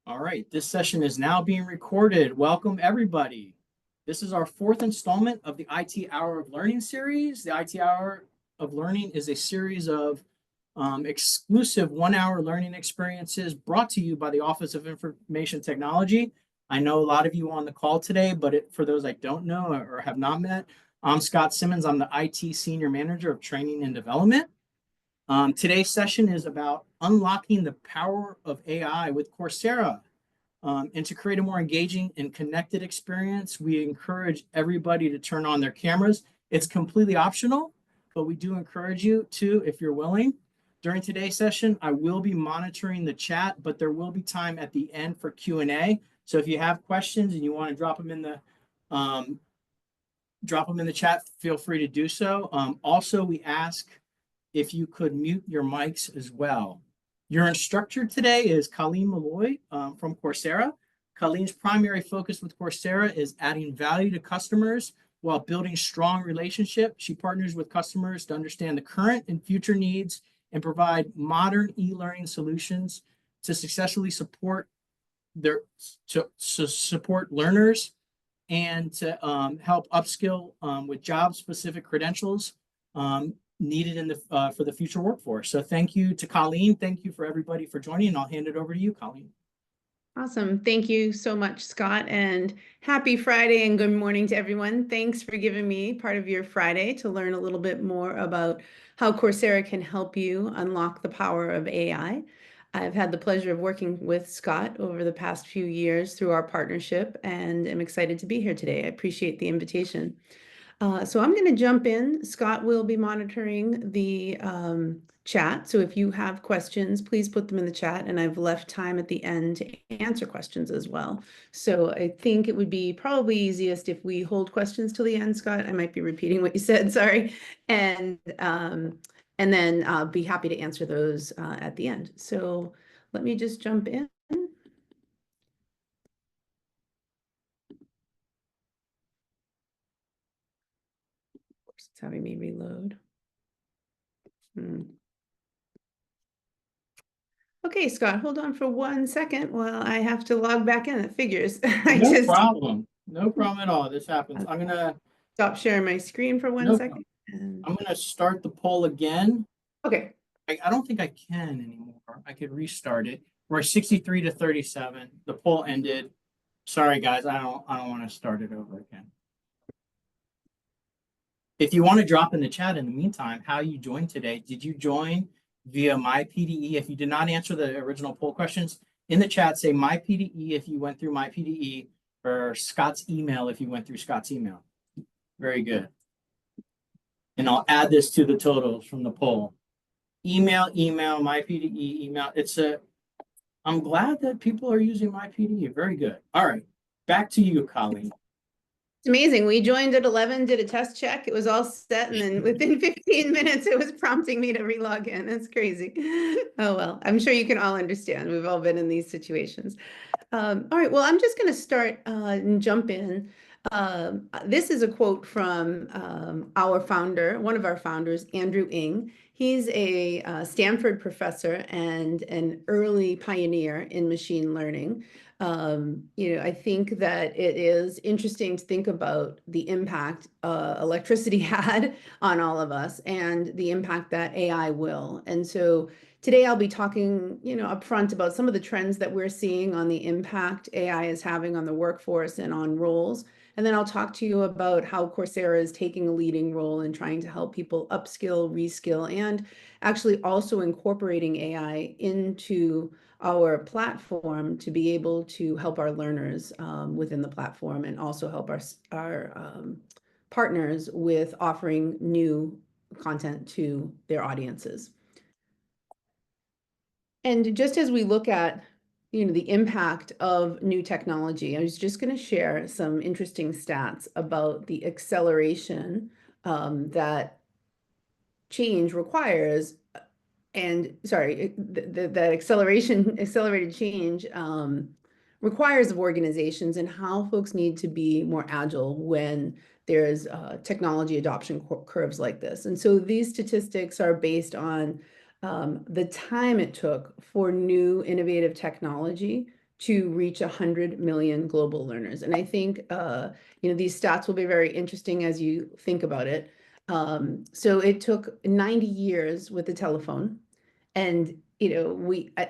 All right, this session is now being recorded. Welcome, everybody. This is our fourth installment of the IT Hour of Learning series. The IT Hour of Learning is a series of exclusive 1-hour learning experiences brought to you by the Office of Information Technology. I know a lot of you on the call today, but for those I don't know or have not met, I'm Scott Simmons. I'm the IT Senior Manager of Training and Development. Today's session is about unlocking the power of AI with Coursera. And to create a more engaging and connected experience, we encourage everybody to turn on their cameras. It's completely optional, but we do encourage you to, if you're willing. During today's session, I will be monitoring the chat, but there will be time at the end for Q&A. So if you have questions and you want to drop them in the chat, feel free to do so. Also, we ask if you could mute your mics as well. Your instructor today is Colleen Malloy from Coursera. Colleen's primary focus with Coursera is adding value to customers while building strong relationships. She partners with customers to understand the current and future needs and provide modern e-learning solutions to successfully support support learners and to help upskill with job-specific credentials needed in for the future workforce. So thank you to Colleen. Thank you for everybody for joining. And I'll hand it over to you, Colleen. Awesome. Thank you so much, Scott, and happy Friday and good morning to everyone. Thanks for giving me part of your Friday to learn a little bit more about how Coursera can help you unlock the power of AI. I've had the pleasure of working with Scott over the past few years through our partnership, and I'm excited to be here today. I appreciate the invitation. So I'm going to jump in. Scott will be monitoring the chat. So if you have questions, please put them in the chat. And I've left time at the end to answer questions as well. So I think it would be probably easiest if we hold questions till the end, Scott. I might be repeating what you said, sorry. And then I'll be happy to answer those at the end. So let me just jump in. It's having me reload. Okay, Scott, hold on for 1 second while I have to log back in. It figures. No problem. No problem at all. This happens. I'm going to stop sharing my screen for 1 second. I'm going to start the poll again. Okay. I don't think I can anymore. I could restart it. We're 63 to 37. The poll ended. Sorry, guys. I don't want to start it over again. If you want to drop in the chat in the meantime, how you joined today, did you join via MyPDE? If you did not answer the original poll questions, in the chat, say MyPDE if you went through MyPDE or Scott's email if you went through Scott's email. Very good. And I'll add this to the totals from the poll. Email, MyPDE, email. I'm glad that people are using MyPDE. Very good. All right. Back to you, Colleen. It's amazing. We joined at 11, did a test check. It was all set. And then within 15 minutes, it was prompting me to relog in. That's crazy. Oh, well, I'm sure you can all understand. We've all been in these situations. All right. Well, I'm just going to start and jump in. This is a quote from our founder, one of our founders, Andrew Ng. He's a Stanford professor and an early pioneer in machine learning. I think that it is interesting to think about the impact electricity had on all of us and the impact that AI will. And so today I'll be talking, up front about some of the trends that we're seeing on the impact AI is having on the workforce and on roles. And then I'll talk to you about how Coursera is taking a leading role in trying to help people upskill, reskill, and actually also incorporating AI into our platform to be able to help our learners within the platform and also help our partners with offering new content to their audiences. And just as we look at the impact of new technology, I was just going to share some interesting stats about the acceleration that change requires. And sorry, that accelerated change requires of organizations and how folks need to be more agile when there's technology adoption curves like this. And so these statistics are based on the time it took for new innovative technology to reach 100 million global learners. And I think, these stats will be very interesting as you think about it. So it took 90 years with the telephone. And,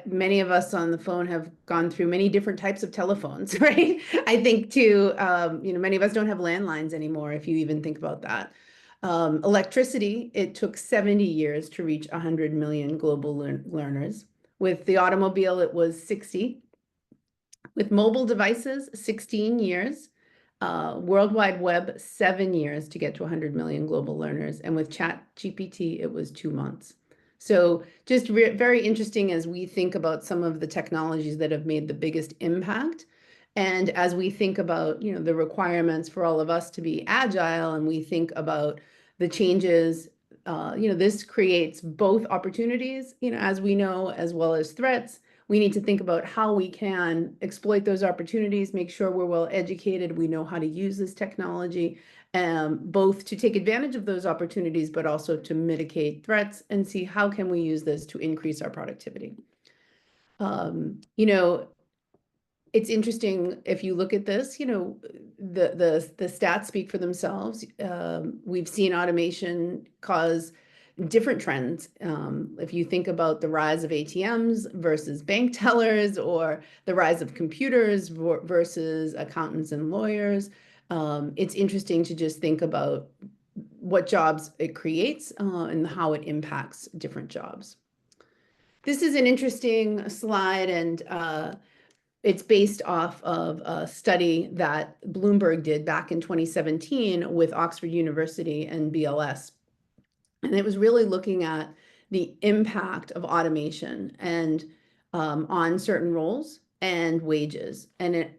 many of us on the phone have gone through many different types of telephones, right? I think too, many of us don't have landlines anymore, if you even think about that. Electricity, it took 70 years to reach 100 million global learners. With the automobile, it was 60. With mobile devices, 16 years. World Wide Web, 7 years to get to 100 million global learners. And with ChatGPT, it was 2 months. So just very interesting as we think about some of the technologies that have made the biggest impact. And as we think about, the requirements for all of us to be agile, and we think about the changes, this creates both opportunities, as we know, as well as threats. We need to think about how we can exploit those opportunities, make sure we're well educated, we know how to use this technology, both to take advantage of those opportunities, but also to mitigate threats and see how can we use this to increase our productivity. It's interesting if you look at this, the stats speak for themselves. We've seen automation cause different trends. If you think about the rise of ATMs versus bank tellers, or the rise of computers versus accountants and lawyers, it's interesting to just think about what jobs it creates and how it impacts different jobs. This is an interesting slide, and it's based off of a study that Bloomberg did back in 2017 with Oxford University and BLS. And it was really looking at the impact of automation and on certain roles and wages. And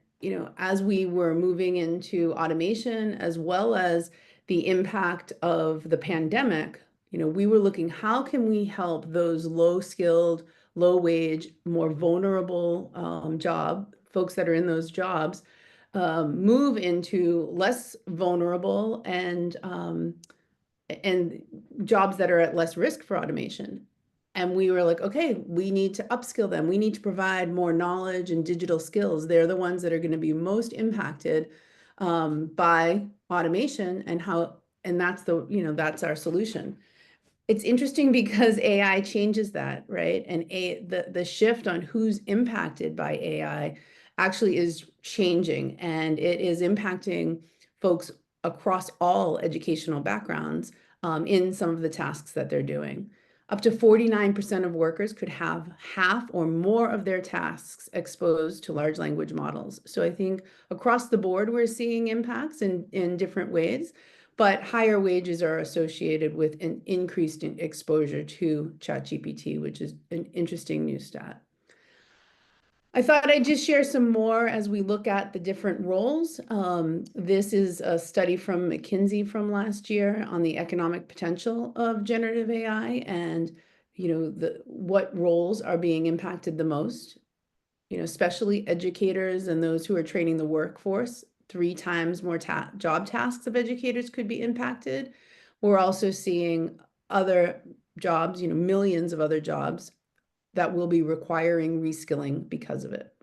as we were moving into automation, as well as the impact of the pandemic, we were looking, how can we help those low-skilled, low-wage, more vulnerable folks that are in those jobs move into less vulnerable and jobs that are at less risk for automation. And we were like, okay, we need to upskill them. We need to provide more knowledge and digital skills. They're the ones that are going to be most impacted by automation, and that's our solution. It's interesting because AI changes that, right? And the shift on who's impacted by AI actually is changing, and it is impacting folks across all educational backgrounds in some of the tasks that they're doing. Up to 49% of workers could have half or more of their tasks exposed to large language models. So I think across the board, we're seeing impacts in different ways, but higher wages are associated with an increased exposure to ChatGPT, which is an interesting new stat. I thought I'd just share some more as we look at the different roles. This is a study from McKinsey from last year on the economic potential of generative AI, and what roles are being impacted the most. Especially educators and those who are training the workforce. 3 times more job tasks of educators could be impacted. We're also seeing other jobs, millions of other jobs that will be requiring reskilling because of it.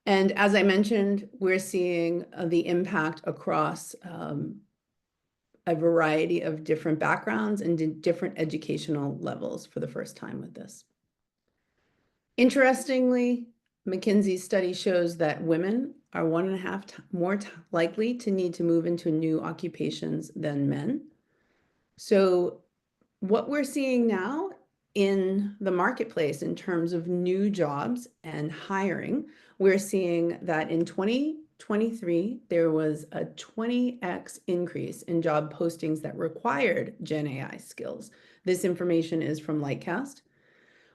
And as I mentioned, we're seeing the impact across a variety of different backgrounds and different educational levels for the first time with this. Interestingly, McKinsey's study shows that women are 1.5 more likely to need to move into new occupations than men. So what we're seeing now in the marketplace in terms of new jobs and hiring, we're seeing that in 2023, there was a 20x increase in job postings that required Gen AI skills. This information is from Lightcast.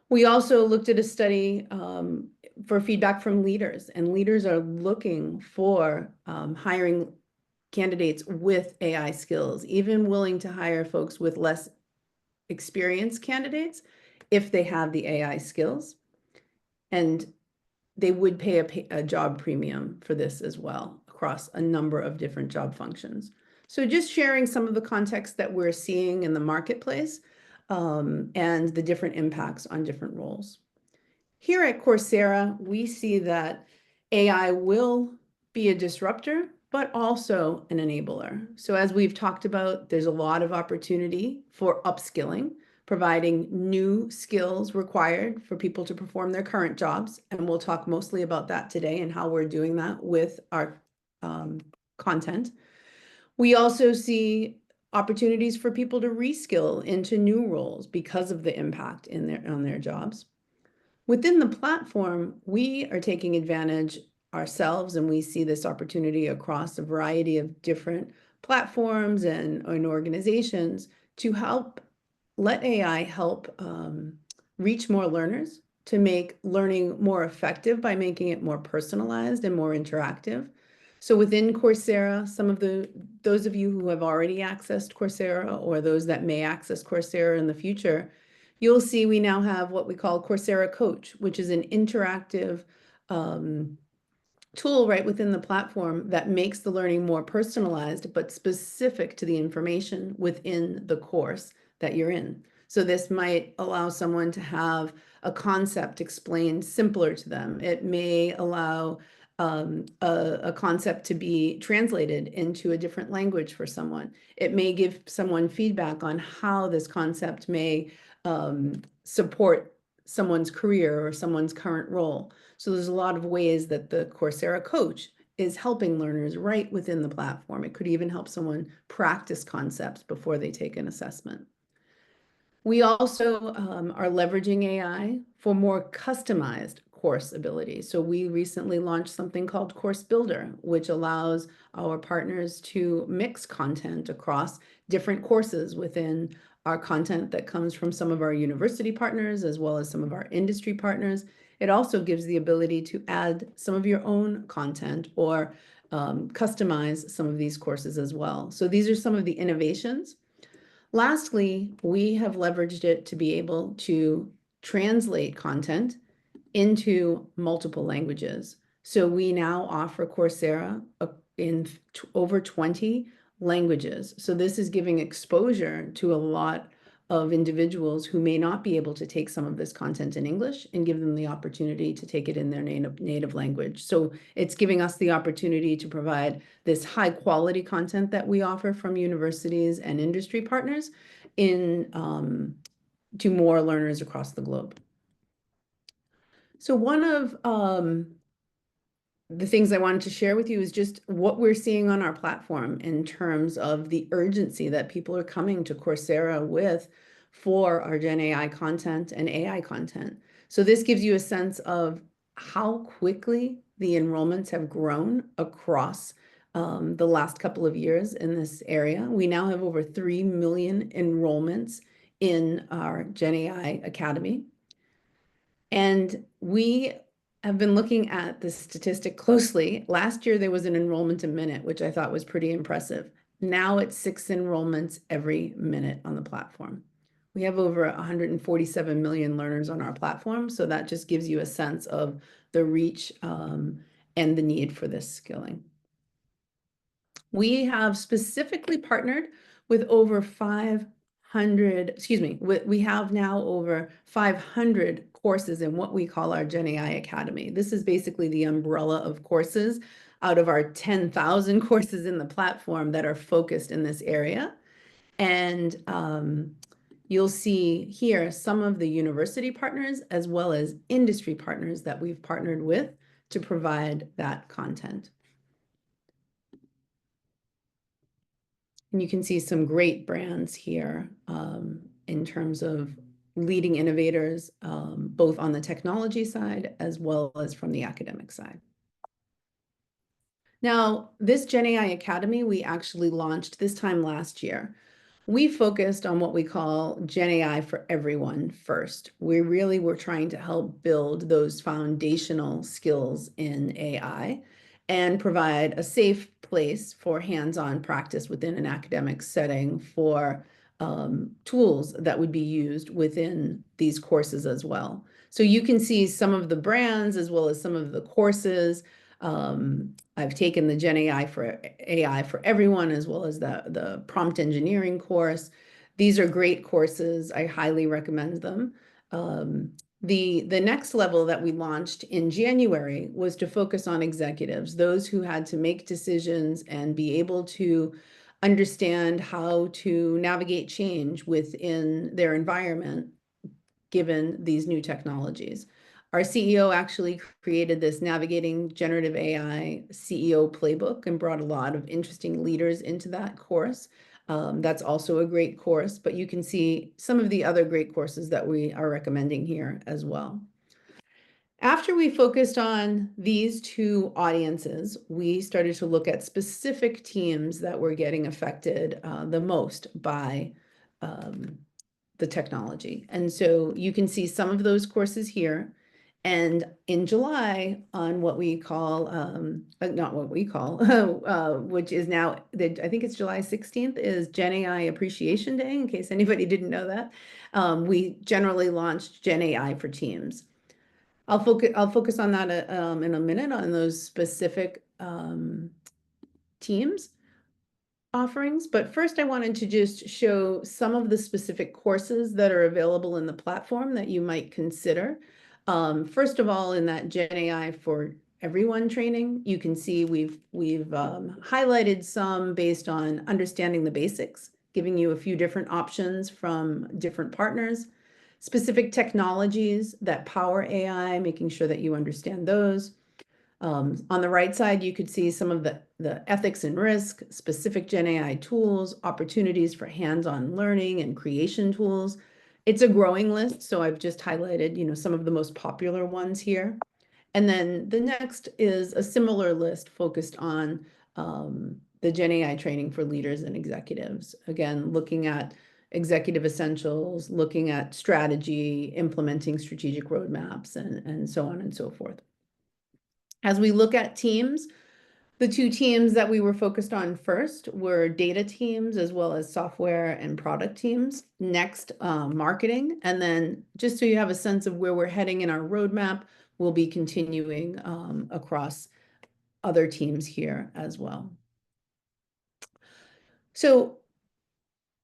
We also looked at a study for feedback from leaders, and leaders are looking for hiring candidates with AI skills, even willing to hire folks with less experienced candidates if they have the AI skills. And they would pay a job premium for this as well across a number of different job functions. So just sharing some of the context that we're seeing in the marketplace and the different impacts on different roles. Here at Coursera, we see that AI will be a disruptor, but also an enabler. So as we've talked about, there's a lot of opportunity for upskilling, providing new skills required for people to perform their current jobs. And we'll talk mostly about that today and how we're doing that with our content. We also see opportunities for people to reskill into new roles because of the impact on their jobs. Within the platform, we are taking advantage ourselves, and we see this opportunity across a variety of different platforms and organizations to let AI help reach more learners, to make learning more effective by making it more personalized and more interactive. So within Coursera, those of you who have already accessed Coursera or those that may access Coursera in the future, you'll see we now have what we call Coursera Coach, which is an interactive tool right within the platform that makes the learning more personalized, but specific to the information within the course that you're in. So this might allow someone to have a concept explained simpler to them. It may allow a concept to be translated into a different language for someone. It may give someone feedback on how this concept may support someone's career or someone's current role. So there's a lot of ways that the Coursera Coach is helping learners right within the platform. It could even help someone practice concepts before they take an assessment. We also are leveraging AI for more customized course abilities. So we recently launched something called Course Builder, which allows our partners to mix content across different courses within our content that comes from some of our university partners, as well as some of our industry partners. It also gives the ability to add some of your own content or customize some of these courses as well. So these are some of the innovations. Lastly, we have leveraged it to be able to translate content into multiple languages. So we now offer Coursera in over 20 languages. So this is giving exposure to a lot of individuals who may not be able to take some of this content in English and give them the opportunity to take it in their native language. So it's giving us the opportunity to provide this high quality content that we offer from universities and industry partners to more learners across the globe. So one of the things I wanted to share with you is just what we're seeing on our platform in terms of the urgency that people are coming to Coursera with for our Gen AI content and AI content. So this gives you a sense of how quickly the enrollments have grown across the last couple of years in this area. We now have over 3 million enrollments in our Gen AI Academy. And we have been looking at this statistic closely. Last year, there was an enrollment a minute, which I thought was pretty impressive. Now it's 6 enrollments every minute on the platform. We have over 147 million learners on our platform. So that just gives you a sense of the reach and the need for this skilling. We have specifically partnered with over 500, we have now over 500 courses in what we call our Gen AI Academy. This is basically the umbrella of courses out of our 10,000 courses in the platform that are focused in this area. And you'll see here some of the university partners as well as industry partners that we've partnered with to provide that content. And you can see some great brands here in terms of leading innovators, both on the technology side as well as from the academic side. Now, this Gen AI Academy, we actually launched this time last year. We focused on what we call Gen AI for everyone first. We really were trying to help build those foundational skills in AI and provide a safe place for hands-on practice within an academic setting for tools that would be used within these courses as well. So you can see some of the brands as well as some of the courses. I've taken the Gen AI for everyone, as well as the prompt engineering course. These are great courses. I highly recommend them. The next level that we launched in January was to focus on executives, those who had to make decisions and be able to understand how to navigate change within their environment, given these new technologies. Our CEO actually created this Navigating Generative AI CEO playbook and brought a lot of interesting leaders into that course. That's also a great course, but you can see some of the other great courses that we are recommending here as well. After we focused on these two audiences, we started to look at specific teams that were getting affected the most by the technology. And so you can see some of those courses here. And in July, on what we call, not what we call, which is now, I think it's July 16th, is Gen AI Appreciation Day, in case anybody didn't know that. We generally launched Gen AI for Teams. I'll focus on that in a minute, on those specific teams offerings. But first, I wanted to just show some of the specific courses that are available in the platform that you might consider. First of all, in that Gen AI for Everyone training, you can see we've highlighted some based on understanding the basics, giving you a few different options from different partners, specific technologies that power AI, making sure that you understand those. On the right side, you could see some of the ethics and risk, specific Gen AI tools, opportunities for hands-on learning and creation tools. It's a growing list, so I've just highlighted, some of the most popular ones here. And then the next is a similar list focused on the Gen AI training for leaders and executives. Again, looking at executive essentials, looking at strategy, implementing strategic roadmaps, and so on and so forth. As we look at teams, the two teams that we were focused on first were data teams as well as software and product teams. Next, marketing. And then just so you have a sense of where we're heading in our roadmap, we'll be continuing across other teams here as well. So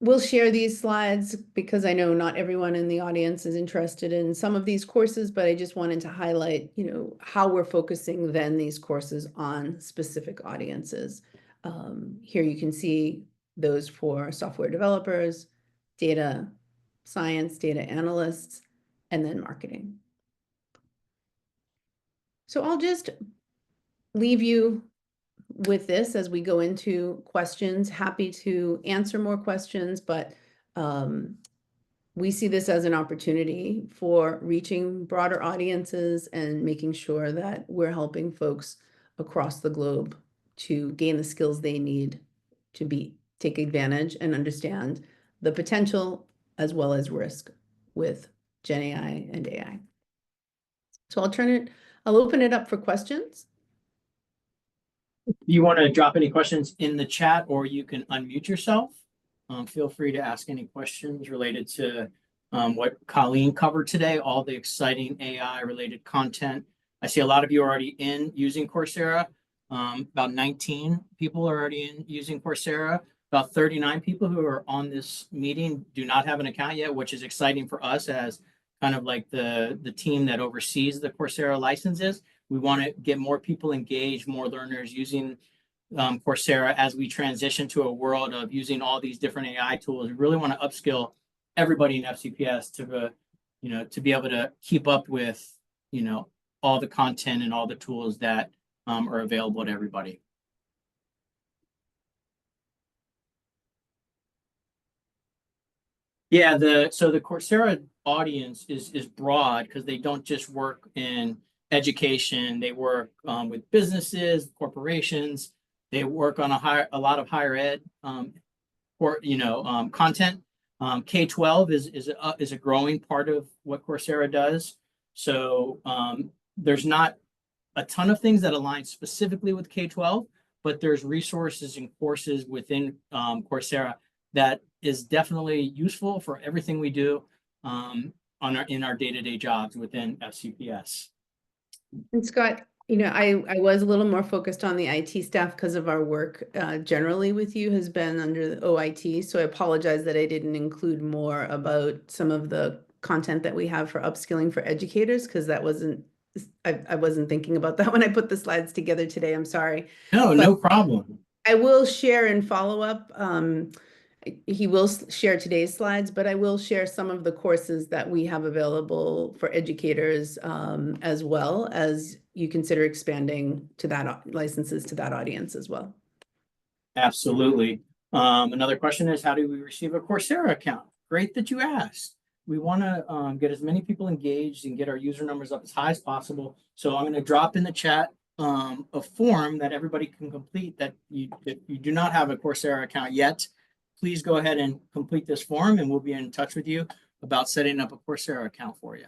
we'll share these slides because I know not everyone in the audience is interested in some of these courses, but I just wanted to highlight, how we're focusing then these courses on specific audiences. Here you can see those for software developers, data science, data analysts, and then marketing. So I'll just leave you with this as we go into questions. Happy to answer more questions, but we see this as an opportunity for reaching broader audiences and making sure that we're helping folks across the globe to gain the skills they need to take advantage and understand the potential as well as risk with Gen AI and AI. So I'll open it up for questions. You want to drop any questions in the chat, or you can unmute yourself. Feel free to ask any questions related to what Colleen covered today, all the exciting AI related content. I see a lot of you are already using Coursera. About 19 people are already using Coursera. About 39 people who are on this meeting do not have an account yet, which is exciting for us as kind of like the team that oversees the Coursera licenses. We want to get more people engaged, more learners using Coursera as we transition to a world of using all these different AI tools. We really want to upskill everybody in FCPS to be able to keep up with, all the content and all the tools that are available to everybody. Yeah, so the Coursera audience is broad because they don't just work in education. They work with businesses, corporations. They work on a lot of higher ed content. K-12 is a growing part of what Coursera does. So there's not a ton of things that align specifically with K-12, but there's resources and courses within Coursera that is definitely useful for everything we do in our day-to-day jobs within FCPS. And Scott, I was a little more focused on the IT staff because of our work generally with you has been under the OIT. So I apologize that I didn't include more about some of the content that we have for upskilling for educators, because that wasn't, I wasn't thinking about that when I put the slides together today. I'm sorry. No, But no problem. I will share in follow-up. He will share today's slides, but I will share some of the courses that we have available for educators, as well as you consider expanding to that licenses to that audience as well. Absolutely. Another question is, how do we receive a Coursera account? Great that you asked. We want to get as many people engaged and get our user numbers up as high as possible. So I'm going to drop in the chat a form that everybody can complete that if you do not have a Coursera account yet, please go ahead and complete this form and we'll be in touch with you about setting up a Coursera account for you.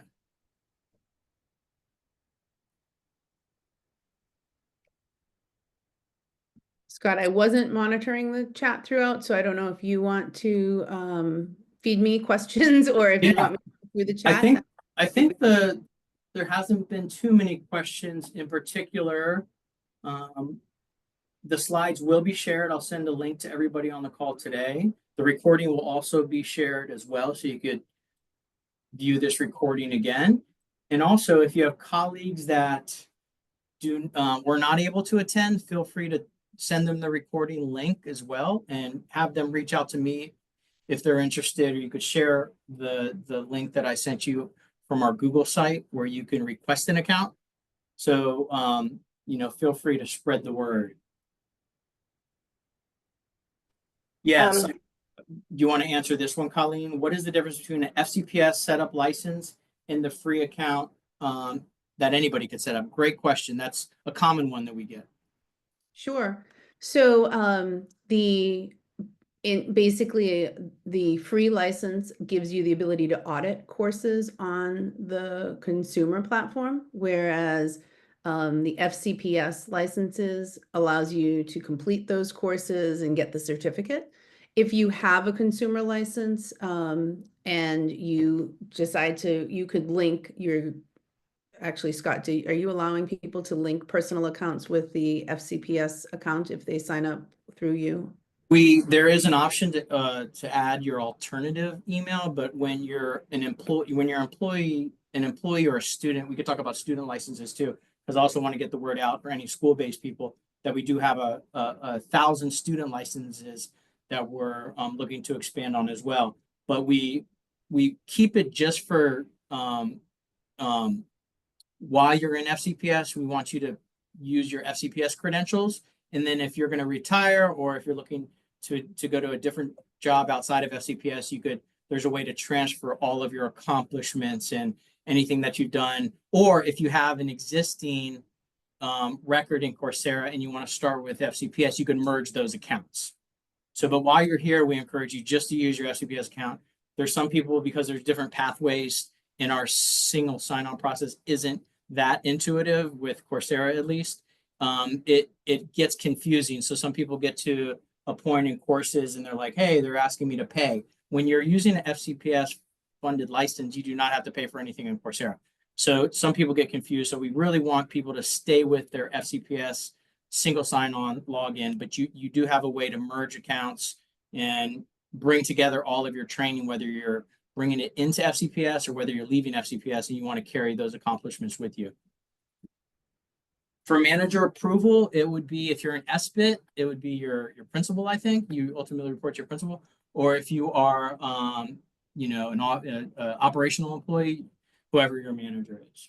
Scott, I wasn't monitoring the chat throughout, so I don't know if you want to feed me questions or if you want me to go through the chat. I think there hasn't been too many questions in particular. The slides will be shared. I'll send a link to everybody on the call today. The recording will also be shared as well, so you could view this recording again. And also, if you have colleagues that were not able to attend, feel free to send them the recording link as well and have them reach out to me if they're interested, or you could share the link that I sent you from our Google site where you can request an account. So, feel free to spread the word. Yes. Do you want to answer this one, Colleen? What is the difference between an FCPS setup license and the free account that anybody could set up? Great question. That's a common one that we get. Sure. So basically the free license gives you the ability to audit courses on the consumer platform, whereas the FCPS licenses allows you to complete those courses and get the certificate. If you have a consumer license and you decide you could link your, actually, Scott, are you allowing people to link personal accounts with the FCPS account if they sign up through you? There is an option to add your alternative email, but when you're an employee or a student, we could talk about student licenses too, because I also want to get the word out for any school-based people that we do have a 1,000 student licenses that we're looking to expand on as well. But we keep it just for while you're in FCPS, we want you to use your FCPS credentials. And then if you're going to retire, or if you're looking to go to a different job outside of FCPS, there's a way to transfer all of your accomplishments and anything that you've done. Or if you have an existing record in Coursera and you want to start with FCPS, you can merge those accounts. So, but while you're here, we encourage you just to use your FCPS account. There's some people, because there's different pathways in our single sign-on process, isn't that intuitive with Coursera, at least. It gets confusing. So some people get to a point in courses and they're like, hey, they're asking me to pay. When you're using an FCPS funded license, you do not have to pay for anything in Coursera. So some people get confused. So we really want people to stay with their FCPS single sign-on login, but you do have a way to merge accounts and bring together all of your training, whether you're bringing it into FCPS or whether you're leaving FCPS and you want to carry those accomplishments with you. For manager approval, it would be, if you're an SBIT, it would be your principal, I think. You ultimately report to your principal. Or if you are, an operational employee, whoever your manager is.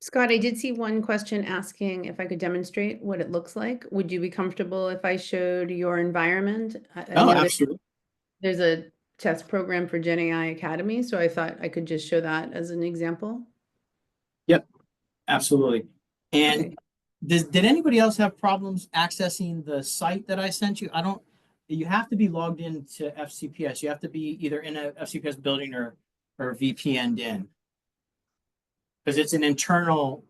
Scott, I did see one question asking if I could demonstrate what it looks like. Would you be comfortable if I showed your environment? Oh, absolutely. There's a test program for Gen AI Academy, so I thought I could just show that as an example. Yep, absolutely. And okay. Did anybody else have problems accessing the site that I sent you? You have to be logged into FCPS. You have to be either in a FCPS building or VPN'd in. Because it's an internal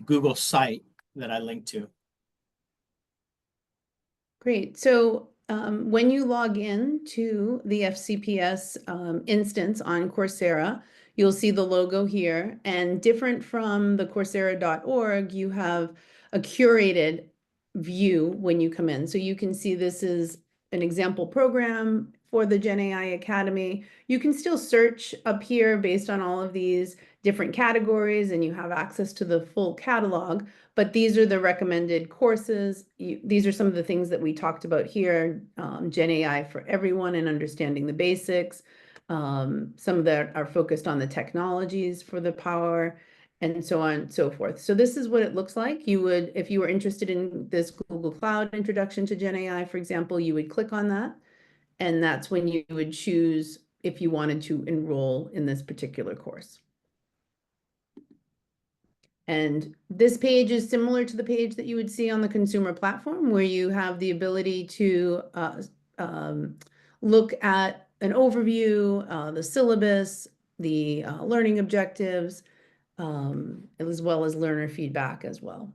Google site that I linked to. Great. So when you log in to the FCPS instance on Coursera, you'll see the logo here. And different from the Coursera.org, you have a curated view when you come in. So you can see this is an example program for the Gen AI Academy. You can still search up here based on all of these different categories, and you have access to the full catalog, but these are the recommended courses. These are some of the things that we talked about here, Gen AI for everyone and understanding the basics. Some of that are focused on the technologies for the power, and so on and so forth. So this is what it looks like. You would, if you were interested in this Google Cloud Introduction to Gen AI, for example, you would click on that, and that's when you would choose if you wanted to enroll in this particular course. And this page is similar to the page that you would see on the consumer platform, where you have the ability to look at an overview, the syllabus, the learning objectives, as well as learner feedback as well.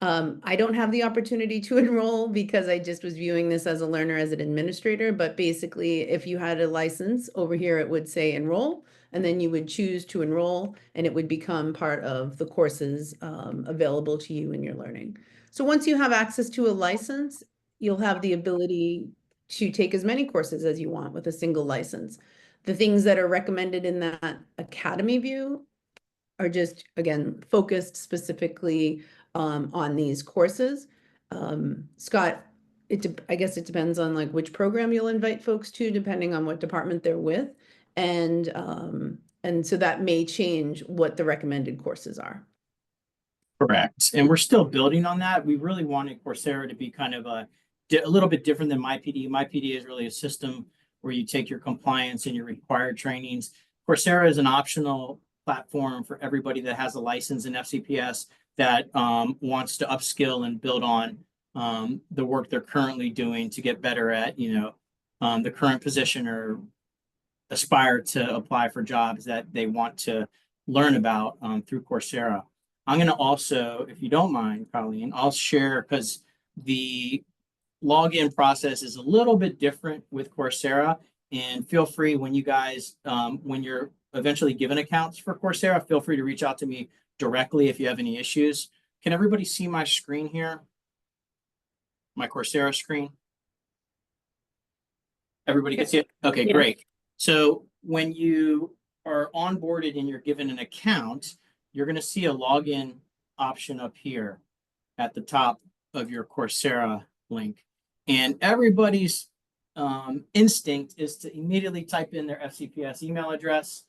I don't have the opportunity to enroll because I just was viewing this as a learner, as an administrator, but basically if you had a license over here, it would say enroll, and then you would choose to enroll, and it would become part of the courses available to you in your learning. So once you have access to a license, you'll have the ability to take as many courses as you want with a single license. The things that are recommended in that Academy view are just, again, focused specifically on these courses. Scott, I guess it depends on like which program you'll invite folks to, depending on what department they're with. And so that may change what the recommended courses are. Correct. And we're still building on that. We really wanted Coursera to be kind of a little bit different than MyPD. MyPD is really a system where you take your compliance and your required trainings. Coursera is an optional platform for everybody that has a license in FCPS that wants to upskill and build on the work they're currently doing to get better at, the current position, or aspire to apply for jobs that they want to learn about through Coursera. I'm going to also, if you don't mind, Colleen, I'll share, because the login process is a little bit different with Coursera. And feel free, when you guys, when you're eventually given accounts for Coursera, feel free to reach out to me directly if you have any issues. Can everybody see my screen here? My Coursera screen? Everybody can see it? Okay, yeah. Great. So when you are onboarded and you're given an account, you're going to see a login option up here at the top of your Coursera link. And everybody's instinct is to immediately type in their FCPS email address.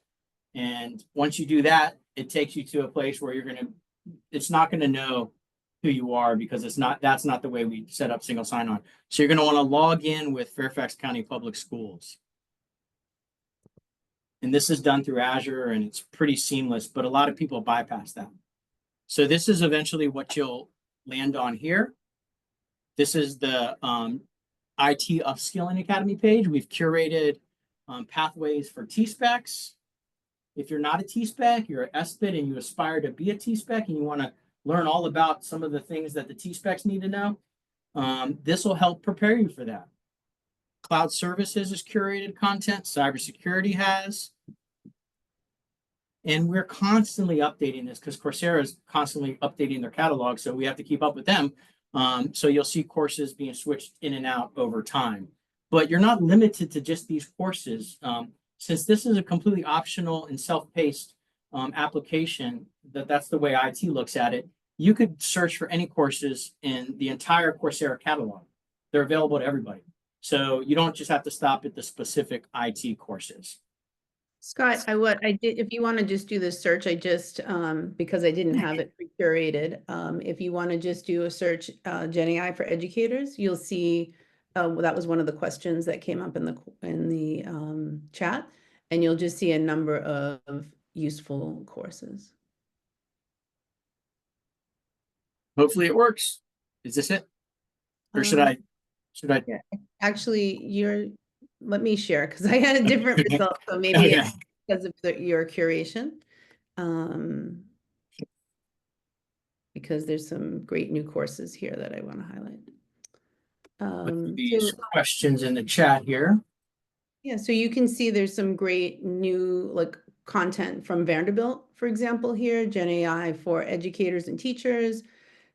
And once you do that, it takes you to a place where it's not going to know who you are, because that's not the way we set up single sign-on. So you're going to want to log in with Fairfax County Public Schools. And this is done through Azure, and it's pretty seamless, but a lot of people bypass that. So this is eventually what you'll land on here. This is the IT Upskilling Academy page. We've curated pathways for T-specs. If you're not a T-spec, you're an SPIT and you aspire to be a T-spec and you want to learn all about some of the things that the T-specs need to know, this will help prepare you for that. Cloud services is curated content. Cybersecurity has. And we're constantly updating this because Coursera is constantly updating their catalog, so we have to keep up with them. So you'll see courses being switched in and out over time. But you're not limited to just these courses. Since this is a completely optional and self-paced application, that's the way IT looks at it, you could search for any courses in the entire Coursera catalog. They're available to everybody. So you don't just have to stop at the specific IT courses. Scott, what I did, if you want to just do this search, I just, because I didn't have it pre-curated, if you want to just do a search, Gen AI for educators, you'll see, that was one of the questions that came up in the chat, and you'll just see a number of useful courses. Hopefully it works. Is this it? Or should I? Yeah. Actually, let me share, because I had a different result, so maybe okay. It's because of your curation. Because there's some great new courses here that I want to highlight. With these questions in the chat here. Yeah, so you can see there's some great new content from Vanderbilt, for example, here, Gen AI for educators and teachers.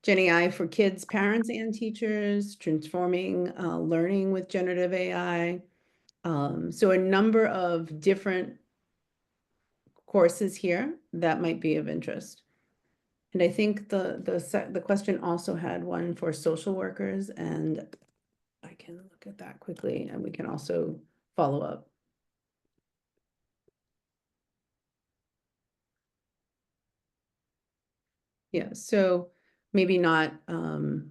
Gen AI for kids, parents, and teachers, transforming learning with generative AI. So a number of different courses here that might be of interest. And I think the question also had one for social workers, and I can look at that quickly, and we can also follow up. Yeah, so maybe not so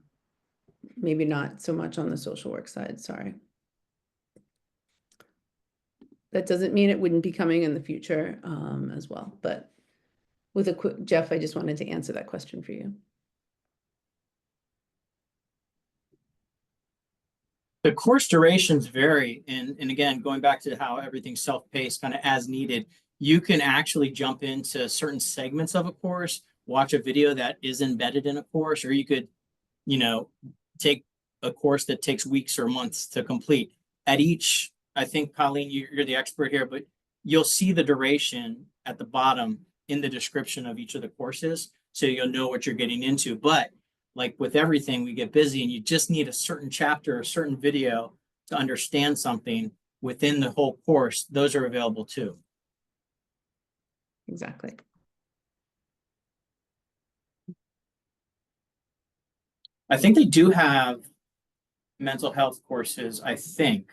much on the social work side, sorry. That doesn't mean it wouldn't be coming in the future as well, but with a quick, Jeff, I just wanted to answer that question for you. The course durations vary, and again, going back to how everything's self-paced, kind of as needed, you can actually jump into certain segments of a course, watch a video that is embedded in a course, or you could, take a course that takes weeks or months to complete. At each, I think, Colleen, you're the expert here, but you'll see the duration at the bottom in the description of each of the courses, so you'll know what you're getting into. But like with everything, we get busy and you just need a certain chapter, a certain video to understand something within the whole course. Those are available too. Exactly. I think they do have mental health courses, I think.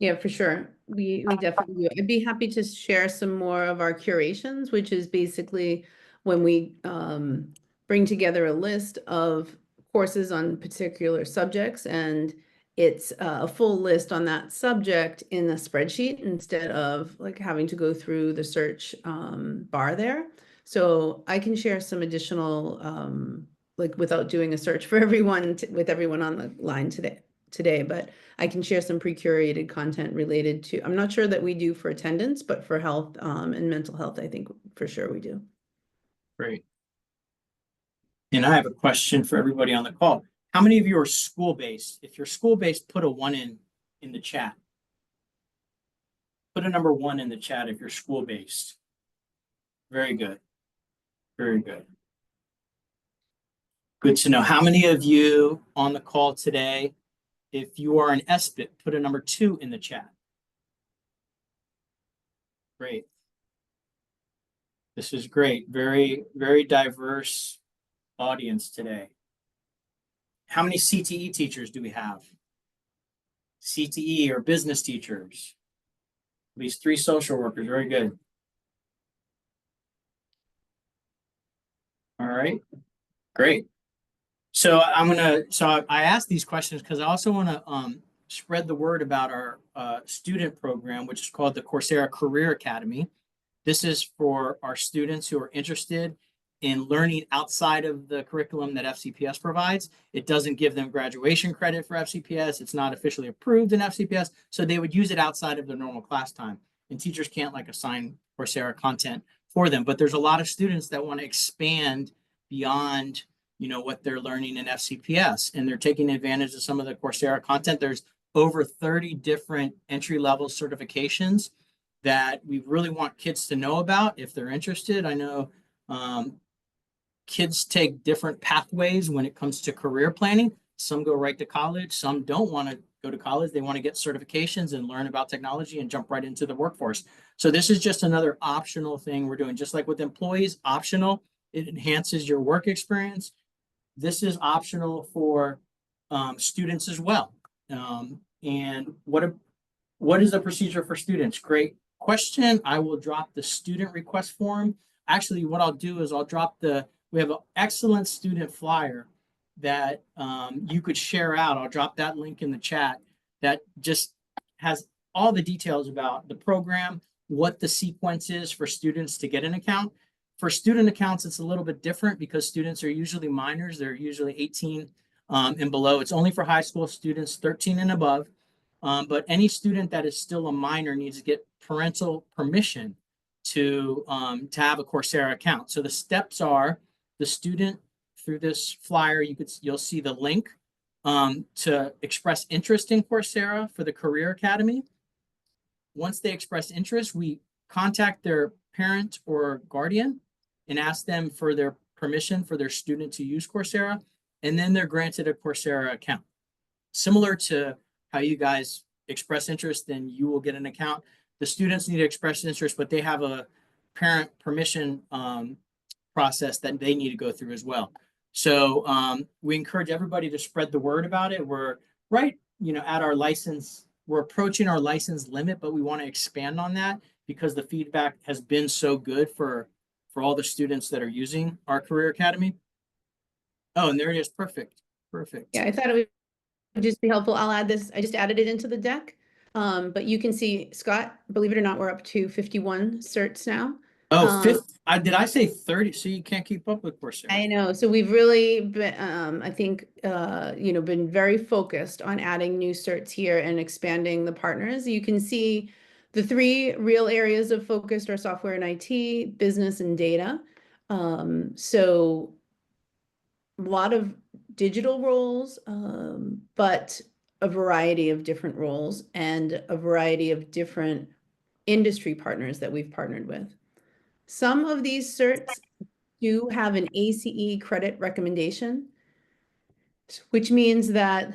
Yeah, for sure. We definitely do. I'd be happy to share some more of our curations, which is basically when we bring together a list of courses on particular subjects, and it's a full list on that subject in a spreadsheet instead of like having to go through the search bar there. So I can share some additional, like without doing a search for everyone with everyone on the line today, but I can share some pre-curated content related to, I'm not sure that we do for attendance, but for health and mental health, I think for sure we do. Great. And I have a question for everybody on the call. How many of you are school-based? If you're school-based, put a 1 in the chat. Put a number 1 in the chat if you're school-based. Very good. Very good. Good to know. How many of you on the call today, if you are an SBIT, put a number 2 in the chat. Great. This is great. Very, very diverse audience today. How many CTE teachers do we have? CTE or business teachers? At least 3 social workers. Very good. All right. Great. So I asked these questions because I also want to spread the word about our student program, which is called the Coursera Career Academy. This is for our students who are interested in learning outside of the curriculum that FCPS provides. It doesn't give them graduation credit for FCPS. It's not officially approved in FCPS, so they would use it outside of their normal class time. And teachers can't like assign Coursera content for them. But there's a lot of students that want to expand beyond what they're learning in FCPS, and they're taking advantage of some of the Coursera content. There's over 30 different entry-level certifications that we really want kids to know about if they're interested. I know kids take different pathways when it comes to career planning. Some go right to college. Some don't want to go to college. They want to get certifications and learn about technology and jump right into the workforce. So this is just another optional thing we're doing. Just like with employees, optional, it enhances your work experience. This is optional for students as well. And what is the procedure for students? Great question. I will drop the student request form. Actually, what I'll do is we have an excellent student flyer that you could share out. I'll drop that link in the chat that just has all the details about the program, what the sequence is for students to get an account. For student accounts, it's a little bit different because students are usually minors. They're usually 18 and below. It's only for high school students, 13 and above. But any student that is still a minor needs to get parental permission to have a Coursera account. So the steps are the student through this flyer, you'll see the link to express interest in Coursera for the Career Academy. Once they express interest, we contact their parent or guardian and ask them for their permission for their student to use Coursera, and then they're granted a Coursera account. Similar to how you guys express interest, then you will get an account. The students need to express interest, but they have a parent permission process that they need to go through as well. So we encourage everybody to spread the word about it. We're right, at our license, we're approaching our license limit, but we want to expand on that because the feedback has been so good for all the students that are using our Career Academy. Oh, and there it is. Perfect. Yeah, I thought it would just be helpful. I'll add this. I just added it into the deck. But you can see, Scott, believe it or not, we're up to 51 certs now. Oh, did I say 30? So you can't keep up with Coursera. I know. So we've really been, I think, been very focused on adding new certs here and expanding the partners. You can see the 3 real areas of focus are software and IT, business, and data. So a lot of digital roles, but a variety of different roles and a variety of different industry partners that we've partnered with. Some of these certs do have an ACE credit recommendation, which means that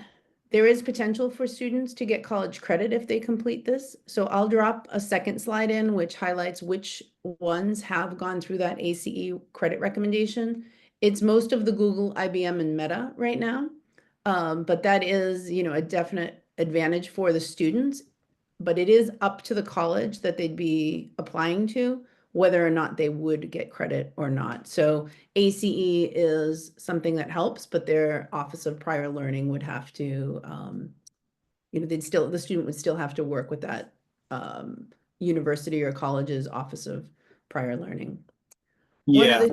there is potential for students to get college credit if they complete this. So I'll drop a second slide in, which highlights which ones have gone through that ACE credit recommendation. It's most of the Google, IBM, and Meta right now. But that is, a definite advantage for the students. But it is up to the college that they'd be applying to whether or not they would get credit or not. So ACE is something that helps, but their Office of Prior Learning would have to, the student would still have to work with that university or college's Office of Prior Learning. Yeah,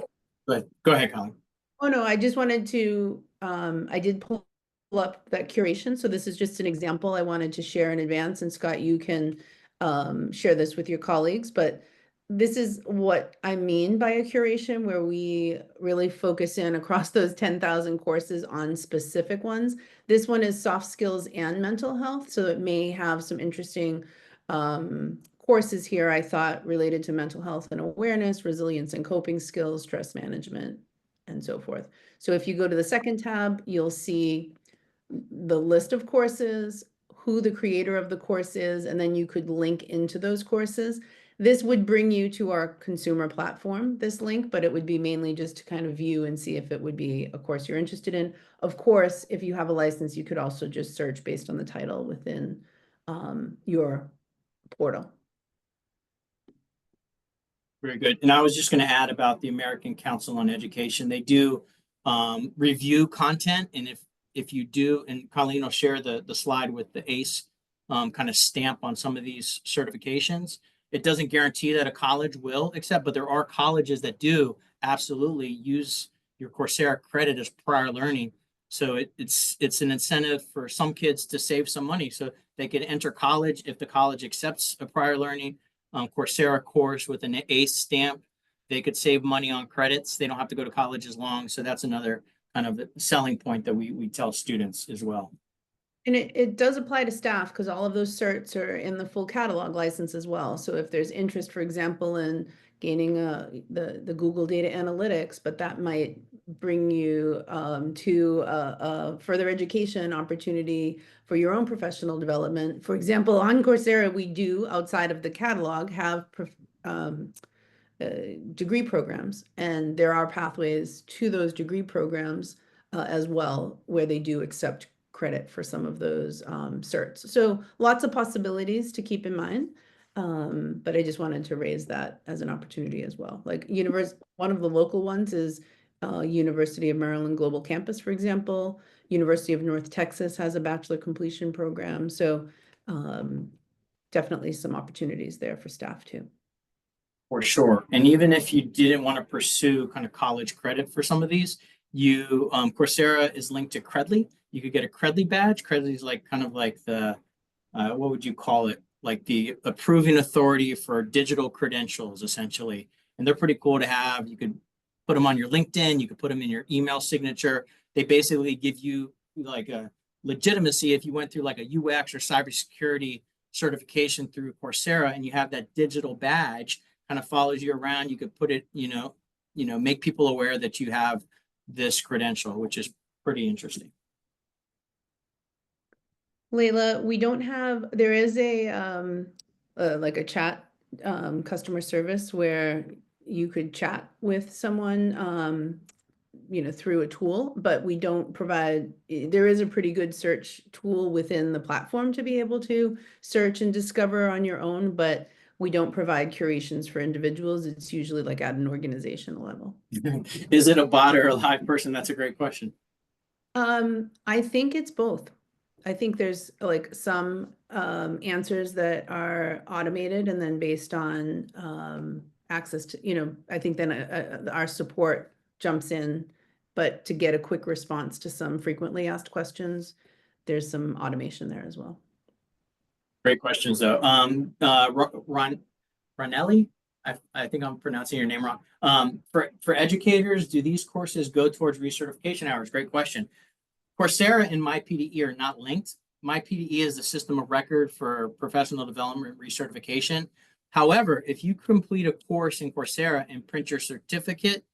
but go ahead, Colin. Oh, no, I just wanted to, I did pull up that curation. So this is just an example I wanted to share in advance. And Scott, you can share this with your colleagues, but this is what I mean by a curation, where we really focus in across those 10,000 courses on specific ones. This one is soft skills and mental health. So it may have some interesting courses here, I thought, related to mental health and awareness, resilience and coping skills, stress management, and so forth. So if you go to the second tab, you'll see the list of courses, who the creator of the course is, and then you could link into those courses. This would bring you to our consumer platform, this link, but it would be mainly just to kind of view and see if it would be a course you're interested in. Of course, if you have a license, you could also just search based on the title within your portal. Very good. And I was just going to add about the American Council on Education. They do review content. And if you do, and Colleen will share the slide with the ACE kind of stamp on some of these certifications. It doesn't guarantee that a college will accept, but there are colleges that do absolutely use your Coursera credit as prior learning. So it's an incentive for some kids to save some money so they can enter college if the college accepts a prior learning Coursera course with an ACE stamp. They could save money on credits. They don't have to go to college as long. So that's another kind of selling point that we tell students as well. And it does apply to staff because all of those certs are in the full catalog license as well. So if there's interest, for example, in gaining the Google data analytics, but that might bring you to a further education opportunity for your own professional development. For example, on Coursera, we do, outside of the catalog, have degree programs, and there are pathways to those degree programs as well, where they do accept credit for some of those certs. So lots of possibilities to keep in mind. But I just wanted to raise that as an opportunity as well. Like one of the local ones is University of Maryland Global Campus, for example. University of North Texas has a bachelor completion program. So definitely some opportunities there for staff too. For sure. And even if you didn't want to pursue kind of college credit for some of these, Coursera is linked to Credly. You could get a Credly badge. Credly is like kind of like the, what would you call it? Like the approving authority for digital credentials, essentially. And they're pretty cool to have. You could put them on your LinkedIn. You could put them in your email signature. They basically give you like a legitimacy if you went through like a UX or cybersecurity certification through Coursera and you have that digital badge kind of follows you around. You could put it, make people aware that you have this credential, which is pretty interesting. Layla, we don't have, there is like a chat customer service where you could chat with someone through a tool, but we don't provide, there is a pretty good search tool within the platform to be able to search and discover on your own, but we don't provide curations for individuals. It's usually like at an organizational level. Is it a bot or a live person? That's a great question. I think it's both. I think there's like some answers that are automated and then based on access to, I think then our support jumps in, but to get a quick response to some frequently asked questions, there's some automation there as well. Great questions though. Ronelli, I think I'm pronouncing your name wrong. For educators, do these courses go towards recertification hours? Great question. Coursera and MyPDE are not linked. MyPDE is the system of record for professional development recertification. However, if you complete a course in Coursera and print your certificate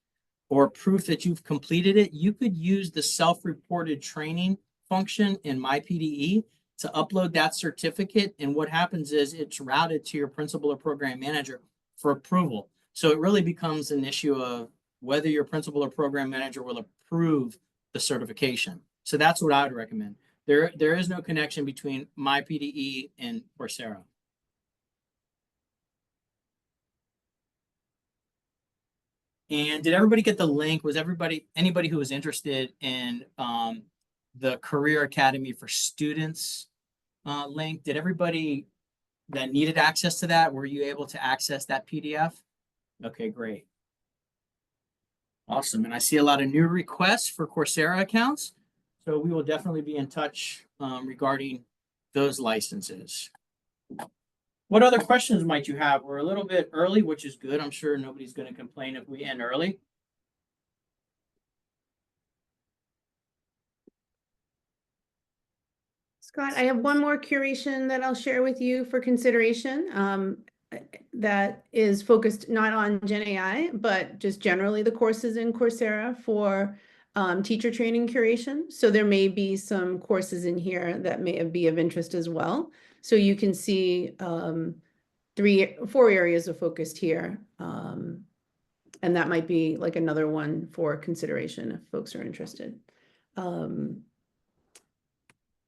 or proof that you've completed it, you could use the self-reported training function in MyPDE to upload that certificate. And what happens is it's routed to your principal or program manager for approval. So it really becomes an issue of whether your principal or program manager will approve the certification. So that's what I would recommend. There is no connection between MyPDE and Coursera. And did everybody get the link? Was anybody who was interested in the Career Academy for Students link? Did everybody that needed access to that, were you able to access that PDF? Okay, great. Awesome. And I see a lot of new requests for Coursera accounts. So we will definitely be in touch regarding those licenses. What other questions might you have? We're a little bit early, which is good. I'm sure nobody's going to complain if we end early. Scott, I have one more curation that I'll share with you for consideration that is focused not on Gen AI, but just generally the courses in Coursera for teacher training curation. So there may be some courses in here that may be of interest as well. So you can see 4 areas of focus here. And that might be like another one for consideration if folks are interested.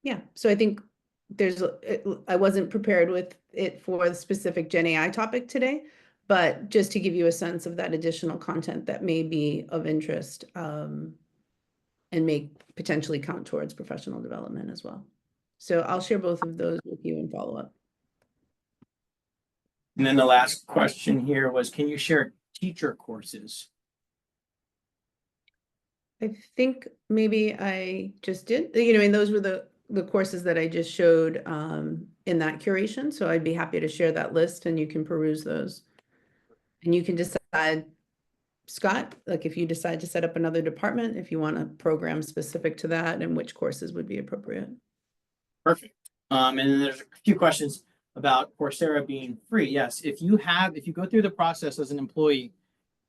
Yeah, so I think I wasn't prepared with it for the specific Gen AI topic today, but just to give you a sense of that additional content that may be of interest and may potentially count towards professional development as well. So I'll share both of those with you and follow up. And then the last question here was, can you share teacher courses? I think maybe I just did, and those were the courses that I just showed in that curation. So I'd be happy to share that list and you can peruse those. And you can decide, Scott, like if you decide to set up another department, if you want a program specific to that and which courses would be appropriate. Perfect. And then there's a few questions about Coursera being free. Yes, if you go through the process as an employee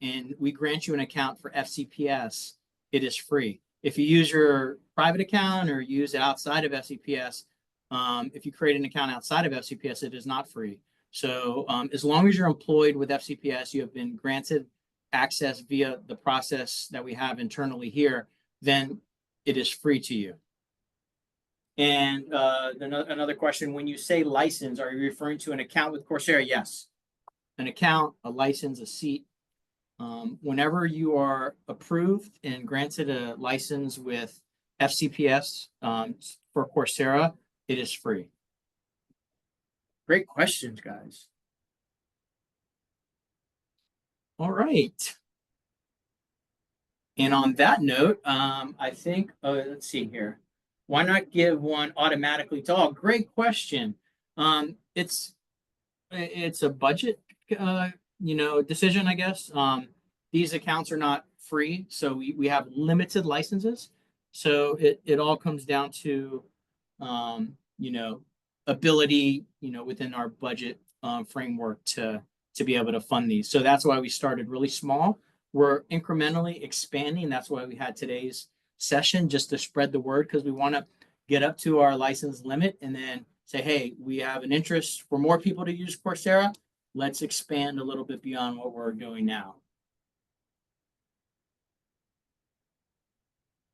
and we grant you an account for FCPS, it is free. If you use your private account or use it outside of FCPS, if you create an account outside of FCPS, it is not free. So as long as you're employed with FCPS, you have been granted access via the process that we have internally here, then it is free to you. And another question, when you say license, are you referring to an account with Coursera? Yes. An account, a license, a seat. Whenever you are approved and granted a license with FCPS for Coursera, it is free. Great questions, guys. All right. And on that note, I think, let's see here. Why not give one automatically to all? Great question. It's a budget, decision, I guess. These accounts are not free, so we have limited licenses. So it all comes down to, ability, within our budget framework to be able to fund these. So that's why we started really small. we're incrementally expanding. That's why we had today's session, just to spread the word, because we want to get up to our license limit and then say, hey, we have an interest for more people to use Coursera. Let's expand a little bit beyond what we're doing now.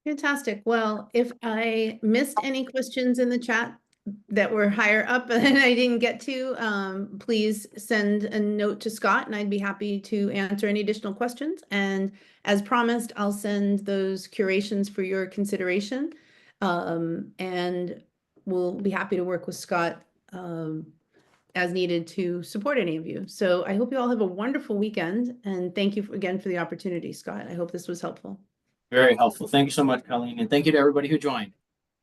Fantastic. Well, if I missed any questions in the chat that were higher up and I didn't get to, please send a note to Scott and I'd be happy to answer any additional questions. And as promised, I'll send those curations for your consideration. And we'll be happy to work with Scott as needed to support any of you. So I hope you all have a wonderful weekend. And thank you again for the opportunity, Scott. I hope this was helpful. Very helpful. Thank you so much, Colleen. And thank you to everybody who joined.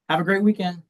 Have a great weekend.